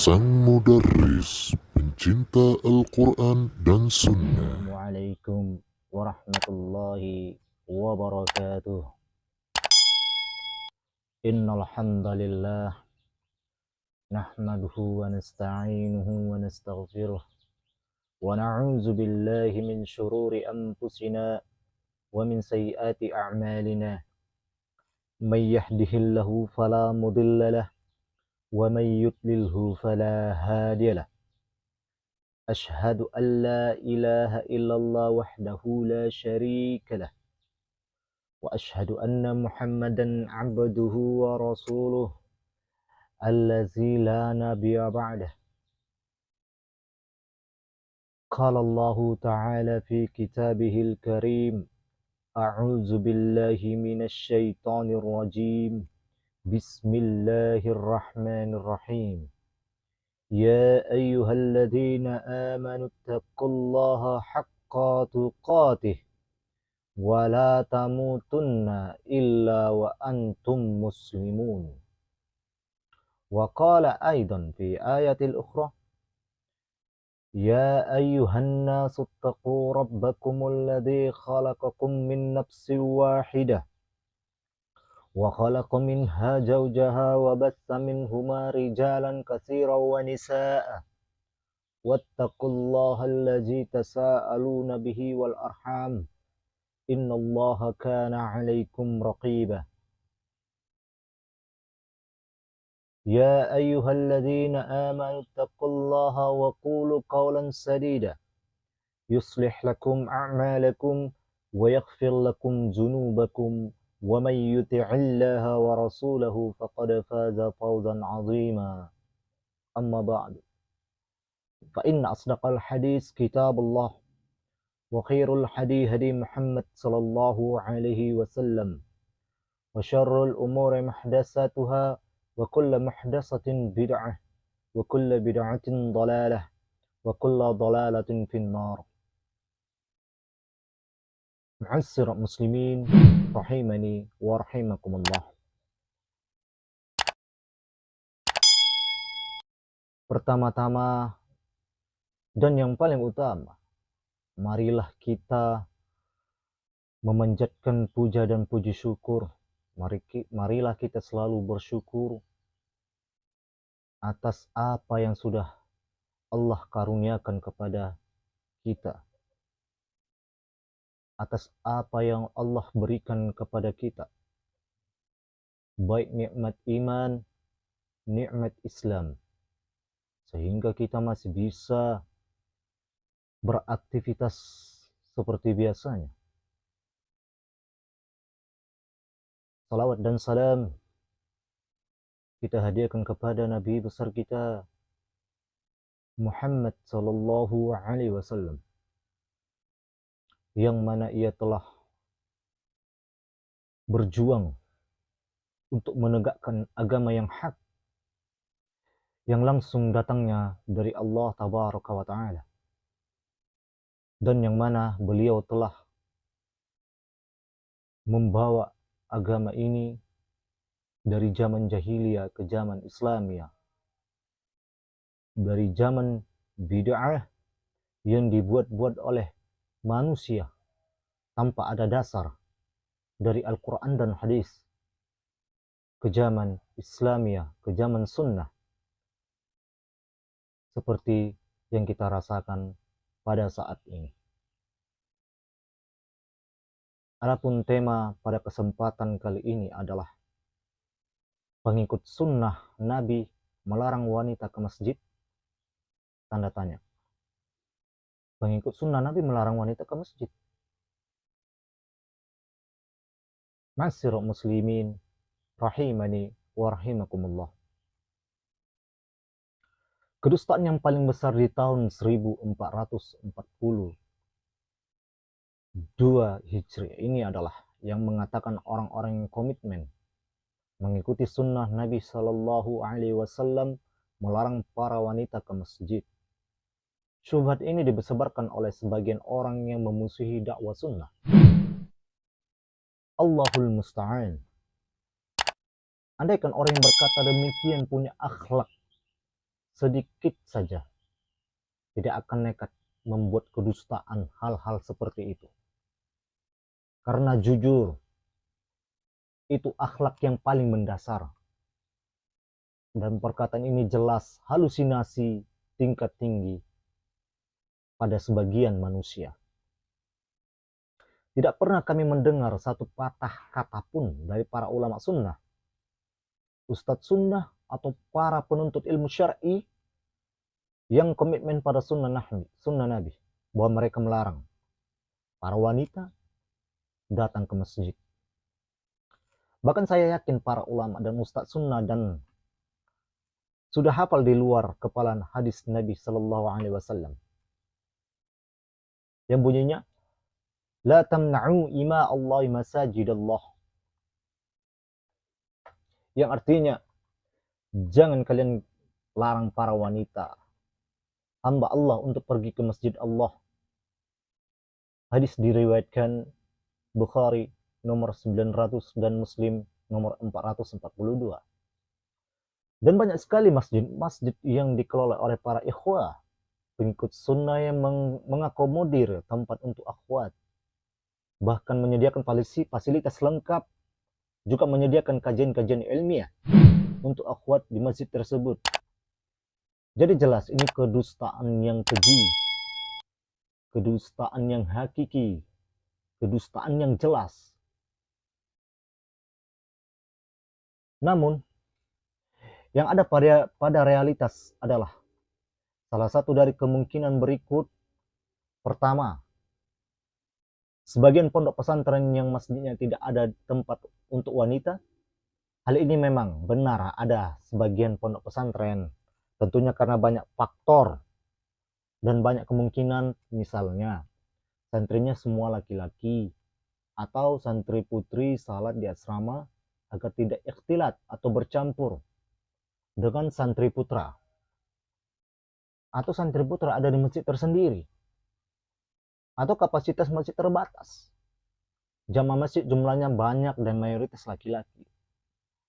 Sang Mudarris, pencinta Al-Quran dan Sunnah. Assalamualaikum warahmatullahi wabarakatuh. Innal hamdalillah nahmaduhu wa nasta'inuhu wa nastaghfiruh wa na'udzu billahi min shururi anfusina wa min sayyiati a'malina. May yahdihillahu fala mudilla lahu wa may yudlilhu fala hadiya lahu. Ashhadu an la ilaha illallah wahdahu la syarika lahu wa ashhadu anna Muhammadan abduhu wa rasuluh allazi la nabiyya ba'dah. Qala Allahu ta'ala fi kitabihil karim, a'udzu billahi minasy syaithanir rajim. Bismillahirrahmanirrahim. Ya ayyuhalladzina amanu taqullaha haqqa tuqatih wa la tamutunna illa wa antum muslimun. Wa qala aidan fi ayatil ukhra, ya ayyuhan nasu taqu rabbakumul ladzi khalaqakum min nafsin wahidah wa khalaqa minha zawjaha wa batha minhuma rijalan katsiran wa nisaa'a wattaqullaha allazi tasaaluna bihi wal arham innallaha kana 'alaikum raqiba. يا أيها الذين آمنوا اتقوا الله وقولوا قولا سديدا يصلح لكم أعمالكم ويغفر لكم ذنوبكم ومن يطع الله ورسوله فقد فاز فوزا عظيما. أما بعد فإن أصدق الحديث كتاب الله وخير الهدي هدي محمد صلى الله عليه وسلم وشر الأمور محدثاتها وكل محدثة بدعة وكل بدعة ضلالة وكل ضلالة في النار. Mu'assir muslimin rahimani wa rahimakumullah. Pertama-tama dan yang paling utama, marilah kita memanjatkan puja dan puji syukur. Marilah kita selalu bersyukur atas apa yang sudah Allah karuniakan kepada kita, atas apa yang Allah berikan kepada kita, baik nikmat iman, nikmat Islam, sehingga kita masih bisa beraktivitas seperti biasanya. Salawat dan salam kita hadiahkan kepada Nabi besar kita Muhammad sallallahu alaihi wasallam, yang mana ia telah berjuang untuk menegakkan agama yang hak, yang langsung datangnya dari Allah tabaraka wa ta'ala, dan yang mana beliau telah membawa agama ini dari zaman jahiliyah ke zaman Islamiyah, dari zaman bid'ah yang dibuat-buat oleh manusia tanpa ada dasar dari Al-Quran dan hadis, ke zaman Islamiyah, ke zaman sunnah, seperti yang kita rasakan pada saat ini. Adapun tema pada kesempatan kali ini adalah pengikut sunnah Nabi melarang wanita ke masjid? Tanda tanya. Pengikut sunnah Nabi melarang wanita ke masjid. Mu'assir muslimin rahimani wa rahimakumullah. Kedustaan yang paling besar di tahun 1442 Hijriah ini adalah yang mengatakan orang-orang yang komitmen mengikuti sunnah Nabi Sallallahu Alaihi Wasallam melarang para wanita ke masjid. Syubhat ini disebarkan oleh sebagian orang yang memusuhi dakwah sunnah. Allahul musta'an. Andaikan orang yang berkata demikian punya akhlak sedikit saja tidak akan nekat membuat kedustaan hal-hal seperti itu. Karena jujur, itu akhlak yang paling mendasar. Dan perkataan ini jelas halusinasi tingkat tinggi pada sebagian manusia. Tidak pernah kami mendengar satu patah kata pun dari para ulama sunnah, ustadz sunnah, atau para penuntut ilmu syar'i yang komitmen pada sunnah Nabi, bahwa mereka melarang para wanita datang ke masjid. Bahkan saya yakin para ulama dan ustadz sunnah dan sudah hafal di luar kepala hadis Nabi Sallallahu Alaihi Wasallam yang bunyinya, la tamna'u ima Allah masajidallah, yang artinya jangan kalian larang para wanita hamba Allah untuk pergi ke masjid Allah. Hadis diriwayatkan Bukhari nomor 900 dan Muslim nomor 442. Dan banyak sekali masjid-masjid yang dikelola oleh para ikhwah, pengikut sunnah yang mengakomodir tempat untuk akhwat. Bahkan menyediakan fasilitas lengkap, juga menyediakan kajian-kajian ilmiah untuk akhwat di masjid tersebut. Jadi jelas ini kedustaan yang keji, kedustaan yang hakiki, kedustaan yang jelas. Namun, yang ada pada realitas adalah salah satu dari kemungkinan berikut. Pertama, sebagian pondok pesantren yang masjidnya tidak ada tempat untuk wanita. Hal ini memang benar, ada sebagian pondok pesantren. Tentunya karena banyak faktor dan banyak kemungkinan, misalnya santrinya semua laki-laki, atau santri putri salat di asrama agar tidak ikhtilat atau bercampur dengan santri putra, atau santri putra ada di masjid tersendiri, atau kapasitas masjid terbatas, jamaah masjid jumlahnya banyak dan mayoritas laki-laki,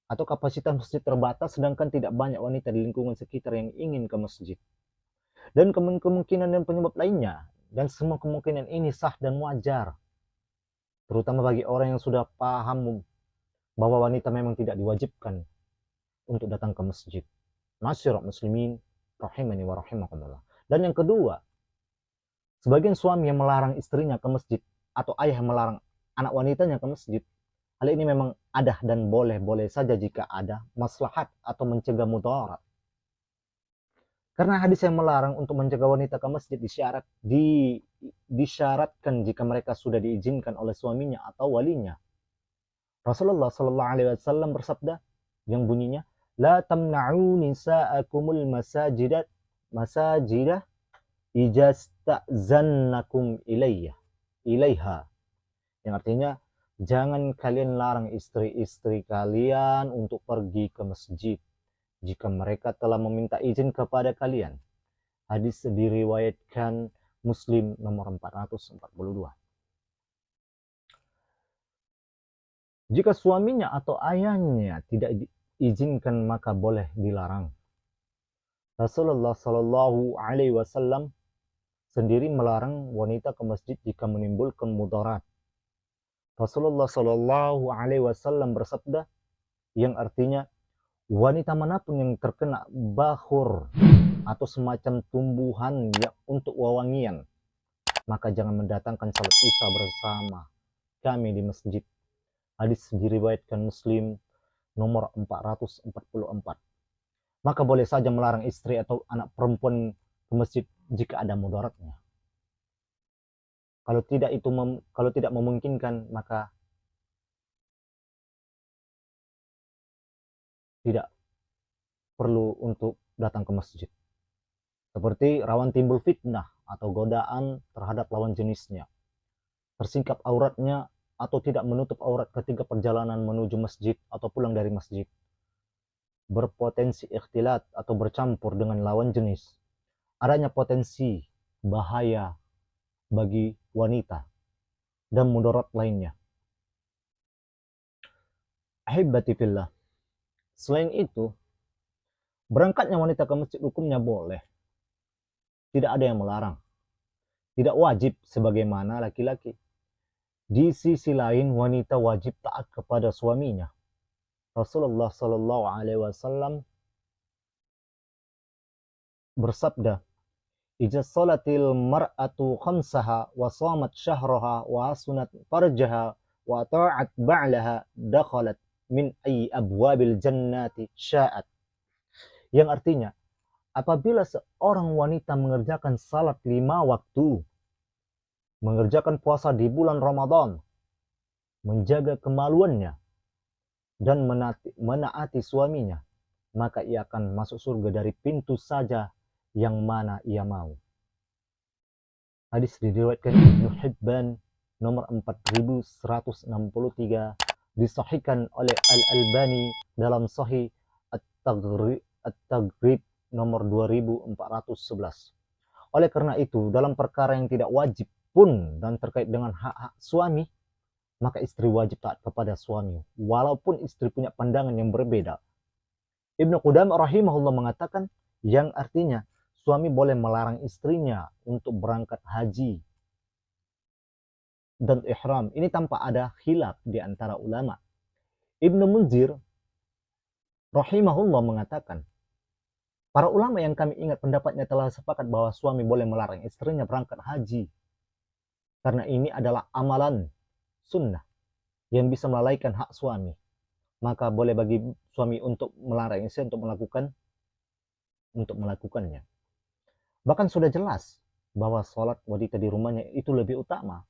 atau kapasitas masjid terbatas sedangkan tidak banyak wanita di lingkungan sekitar yang ingin ke masjid, dan kemungkinan dan penyebab lainnya. Dan semua kemungkinan ini sah dan wajar, terutama bagi orang yang sudah paham bahwa wanita memang tidak diwajibkan untuk datang ke masjid. Masyarakat muslimin rahimani wa rahimakumullah. Dan yang kedua, sebagian suami yang melarang istrinya ke masjid, atau ayah yang melarang anak wanitanya ke masjid, hal ini memang ada dan boleh-boleh saja jika ada maslahat atau mencegah mudarat. Karena hadis yang melarang untuk mencegah wanita ke masjid disyaratkan jika mereka sudah diizinkan oleh suaminya atau walinya. Rasulullah Sallallahu Alaihi Wasallam bersabda yang bunyinya, la tamna'u nisa'akumul masajidah ijasta'zannakum ilaiha, yang artinya jangan kalian larang istri-istri kalian untuk pergi ke masjid jika mereka telah meminta izin kepada kalian. Hadis diriwayatkan Muslim nomor 442. Jika suaminya atau ayahnya tidak diizinkan maka boleh dilarang. Rasulullah Shallallahu Alaihi Wasallam sendiri melarang wanita ke masjid jika menimbulkan mudarat. Rasulullah Shallallahu Alaihi Wasallam bersabda yang artinya, wanita manapun yang terkena bakhur atau semacam tumbuhan yang untuk wewangian, maka jangan mendatangkan salat isya bersama kami di masjid. Hadis diriwayatkan Muslim nomor 444. Maka boleh saja melarang istri atau anak perempuan ke masjid jika ada mudaratnya. Kalau tidak memungkinkan, maka tidak perlu untuk datang ke masjid. Seperti rawan timbul fitnah atau godaan terhadap lawan jenisnya, tersingkap auratnya, atau tidak menutup aurat ketika perjalanan menuju masjid atau pulang dari masjid, berpotensi ikhtilat atau bercampur dengan lawan jenis, adanya potensi bahaya bagi wanita, dan mudarat lainnya. Ahibati fillah. Selain itu, Berangkatnya wanita ke masjid hukumnya boleh. Tidak ada yang melarang. Tidak wajib sebagaimana laki-laki. Di sisi lain wanita wajib taat kepada suaminya. Rasulullah Shallallahu Alaihi Wasallam bersabda, "Idza salatil mar'atu khamsaha wa shamat syahraha wa hasunat farjaha wa ta'at ba'laha dakhalat min ayyi abwabil jannati sya'at." Yang artinya, apabila seorang wanita mengerjakan salat 5 waktu, mengerjakan puasa di bulan Ramadan, menjaga kemaluannya, dan menaati suaminya, maka ia akan masuk surga dari pintu saja yang mana ia mau. Hadis diriwayatkan Ibnu Hibban nomor 4163, disahihkan oleh Al-Albani dalam Sahih At-Taghrib nomor 2411. Oleh karena itu, dalam perkara yang tidak wajib pun dan terkait dengan hak-hak suami, maka istri wajib taat kepada suami, walaupun istri punya pandangan yang berbeda. Ibnu Qudamah rahimahullah mengatakan, yang artinya suami boleh melarang istrinya untuk berangkat haji dan ihram. Ini tanpa ada khilaf di antara ulama. Ibnu Munzir rahimahullah mengatakan, para ulama yang kami ingat pendapatnya telah sepakat bahwa suami boleh melarang istrinya berangkat haji, karena ini adalah amalan sunnah yang bisa melalaikan hak suami. Maka boleh bagi suami untuk melarang istri untuk melakukannya. Bahkan sudah jelas bahwa sholat wanita di rumahnya itu lebih utama.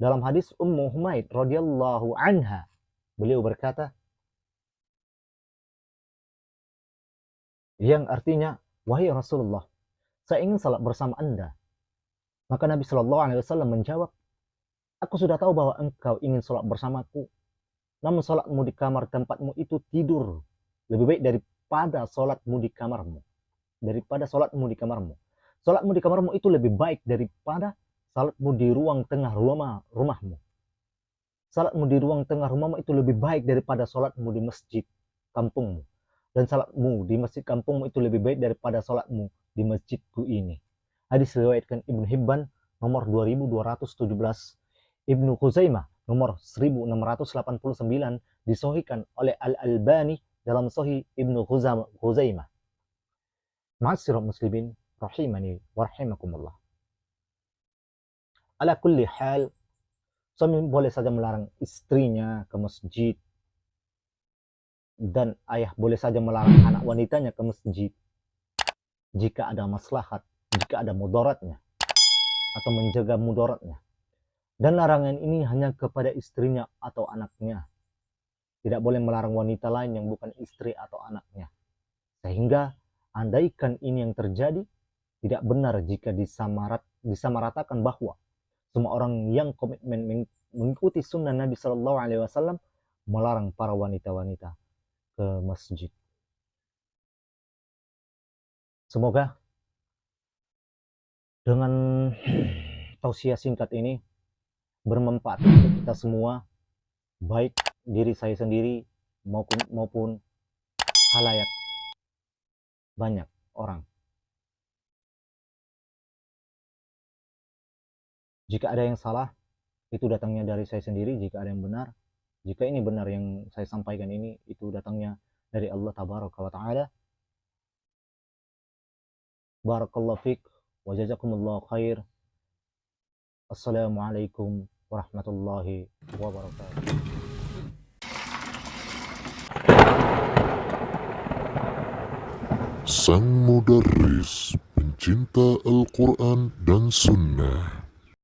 Dalam hadis Ummu Humaid radhiyallahu anha, beliau berkata, yang artinya, wahai Rasulullah, saya ingin salat bersama Anda. Maka Nabi Shallallahu Alaihi Wasallam menjawab, aku sudah tahu bahwa engkau ingin salat bersamaku, namun salatmu di kamar tempatmu itu tidur lebih baik daripada salatmu di kamarmu. Salatmu di kamarmu itu lebih baik daripada salatmu di ruang tengah rumahmu. Salatmu di ruang tengah rumahmu itu lebih baik daripada salatmu di masjid kampungmu. Dan salatmu di masjid kampungmu itu lebih baik daripada salatmu di masjidku ini. Hadis riwayatkan Ibnu Hibban nomor 2217, Ibnu Khuzaimah nomor 1689, disahihkan oleh Al-Albani dalam Sahih Ibnu Khuzaimah. Ma'asyiral muslimin rahimani wa rahimakumullah. Ala kulli hal, suami boleh saja melarang istrinya ke masjid, dan ayah boleh saja melarang anak wanitanya ke masjid jika ada maslahat, jika ada mudaratnya atau menjaga mudaratnya. Dan larangan ini hanya kepada istrinya atau anaknya. Tidak boleh melarang wanita lain yang bukan istri atau anaknya. Sehingga andaikan ini yang terjadi, tidak benar jika disamaratakan bahwa semua orang yang komitmen mengikuti sunnah Nabi Shallallahu Alaihi Wasallam melarang para wanita-wanita ke masjid. Semoga dengan tausiah singkat ini bermanfaat untuk kita semua, baik diri saya sendiri maupun khalayak banyak orang. Jika ada yang salah, itu datangnya dari saya sendiri. Jika ada yang benar, jika ini benar yang saya sampaikan ini, itu datangnya dari Allah Tabaraka wa Ta'ala. Barakallahu fiik wa jazakumullahu khair. Assalamualaikum warahmatullahi wabarakatuh. Sang Mudarris, pencinta Al-Quran dan Sunnah.